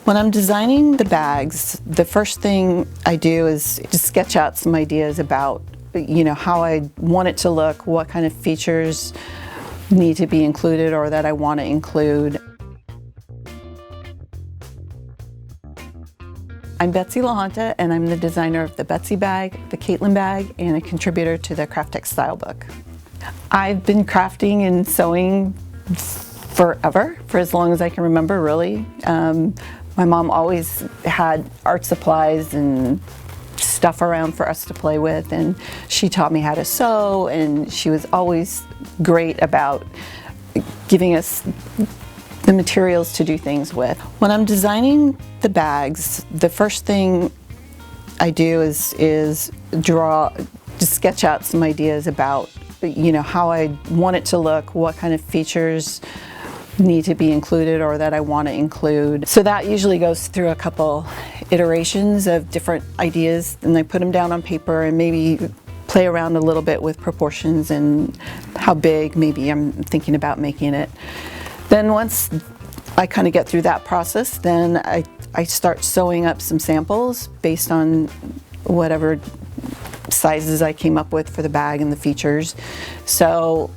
When I'm designing the bags, the first thing I do is just sketch out some ideas about, how I want it to look, what kind of features need to be included or that I want to include. I'm Betsy La Honta, and I'm the designer of the Betsy Bag, the Caitlin bag, and a contributor to the kraft-tex style book. I've been crafting and sewing forever, for as long as I can remember, really. My mom always had art supplies and stuff around for us to play with, and she taught me how to sew, and she was always great about giving us the materials to do things with. When I'm designing the bags, the first thing I do is just sketch out some ideas about, how I want it to look, what kind of features need to be included or that I want to include. So that usually goes through a couple iterations of different ideas, and I put them down on paper and maybe play around a little bit with proportions and how big maybe I'm thinking about making it. Then once I kind of get through that process, then I start sewing up some samples based on whatever sizes I came up with for the bag and the features. So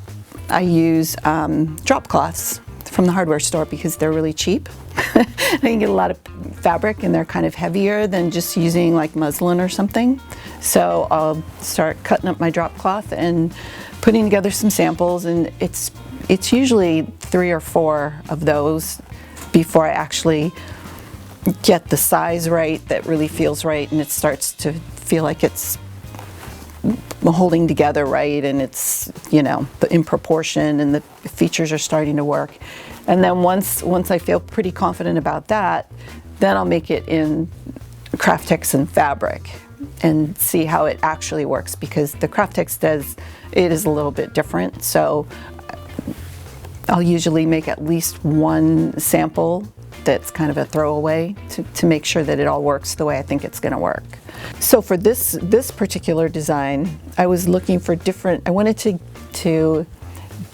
I use drop cloths from the hardware store because they're really cheap. I can get a lot of fabric and they're kind of heavier than just using like muslin or something. So I'll start cutting up my drop cloth and putting together some samples, and it's usually 3 or 4 of those before I actually get the size right that really feels right, and it starts to feel like it's holding together right, and it's in proportion, and the features are starting to work. And then once I feel pretty confident about that, then I'll make it in kraft-tex and fabric and see how it actually works, because the kraft-tex is a little bit different. So I'll usually make at least one sample that's kind of a throwaway to make sure that it all works the way I think it's going to work. So for this particular design, I was looking for I wanted to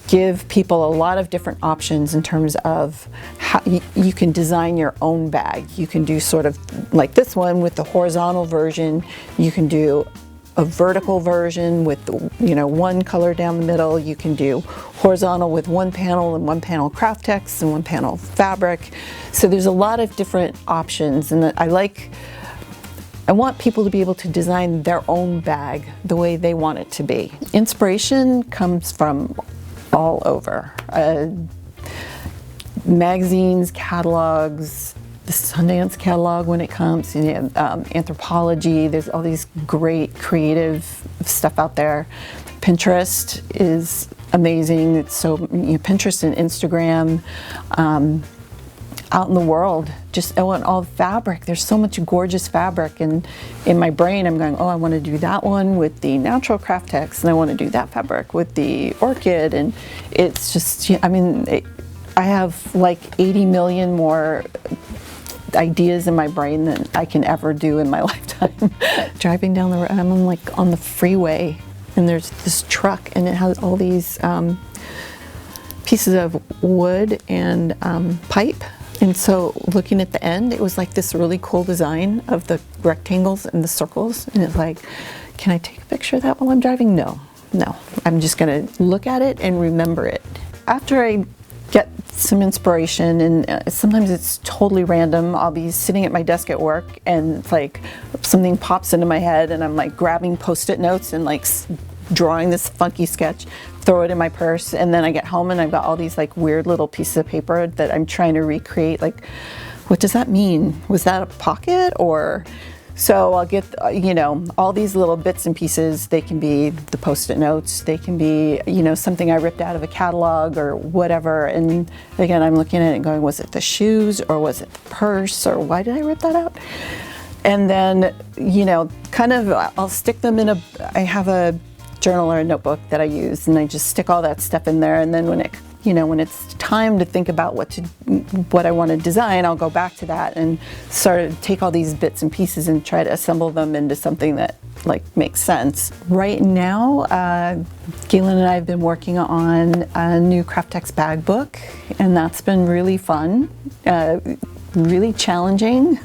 give people a lot of different options in terms of how you can design your own bag. You can do sort of like this one with the horizontal version. You can do a vertical version with one color down the middle. You can do horizontal with one panel and one panel kraft-tex and one panel fabric. So there's a lot of different options, and I want people to be able to design their own bag the way they want it to be. Inspiration comes from all over. Magazines, catalogs, the Sundance catalog when it comes, anthropology, there's all these great creative stuff out there. Pinterest is amazing. It's so, Pinterest and Instagram, out in the world, just all fabric. There's so much gorgeous fabric, and in my brain I'm going, oh, I want to do that one with the natural kraft-tex, and I want to do that fabric with the orchid, and it's just, I have like 80 million more ideas in my brain than I can ever do in my lifetime. Driving down the road, I'm like on the freeway, and there's this truck, and it has all these pieces of wood and pipe. And so looking at the end, it was like this really cool design of the rectangles and the circles. And it's like, can I take a picture of that while I'm driving? No. I'm just gonna look at it and remember it. After I get some inspiration, and sometimes it's totally random. I'll be sitting at my desk at work, and it's like something pops into my head, and I'm like grabbing Post-it notes and like drawing this funky sketch, throw it in my purse, and then I get home and I've got all these like weird little pieces of paper that I'm trying to recreate. Like, what does that mean? Was that a pocket? Or so I'll get all these little bits and pieces. They can be the Post-it notes, they can be something I ripped out of a catalog or whatever, and again I'm looking at it and going, was it the shoes, or was it the purse, or why did I rip that out? And then kind of I'll stick them in I have a journal or a notebook that I use, and I just stick all that stuff in there, and then when it's time to think about what I want to design, I'll go back to that and sort of take all these bits and pieces and try to assemble them into something that like makes sense. Right now, Caitlin and I have been working on a new kraft-tex bag book, and that's been really fun. really challenging.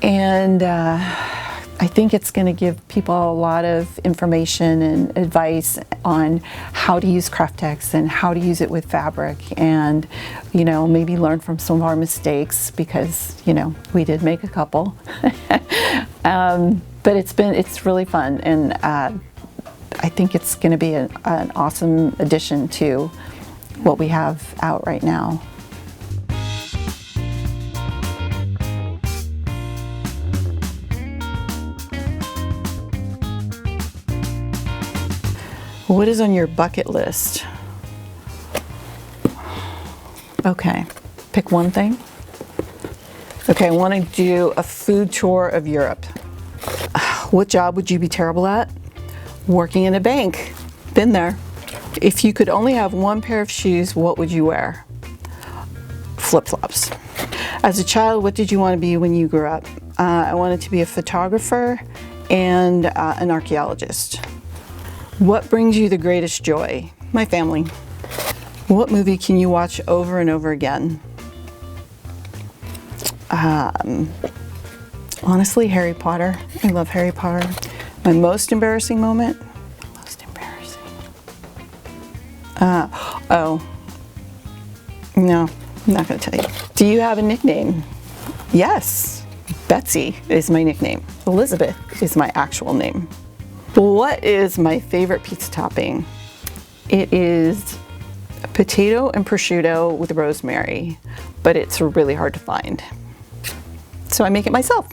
And I think it's going to give people a lot of information and advice on how to use kraft-tex and how to use it with fabric, and maybe learn from some of our mistakes, because we did make a couple. But it's really fun, and I think it's going to be an awesome addition to what we have out right now. What is on your bucket list? Okay, pick one thing. Okay, I want to do a food tour of Europe. What job would you be terrible at? Working in a bank. Been there. If you could only have one pair of shoes, what would you wear? Flip-flops. As a child, what did you want to be when you grew up? I wanted to be a photographer and an archaeologist. What brings you the greatest joy? My family. What movie can you watch over and over again? Honestly, Harry Potter. I love Harry Potter. My most embarrassing moment? Most embarrassing. Oh. No, I'm not going to tell you. Do you have a nickname? Yes. Betsy is my nickname. Elizabeth is my actual name. What is my favorite pizza topping? It is potato and prosciutto with rosemary, but it's really hard to find. So I make it myself.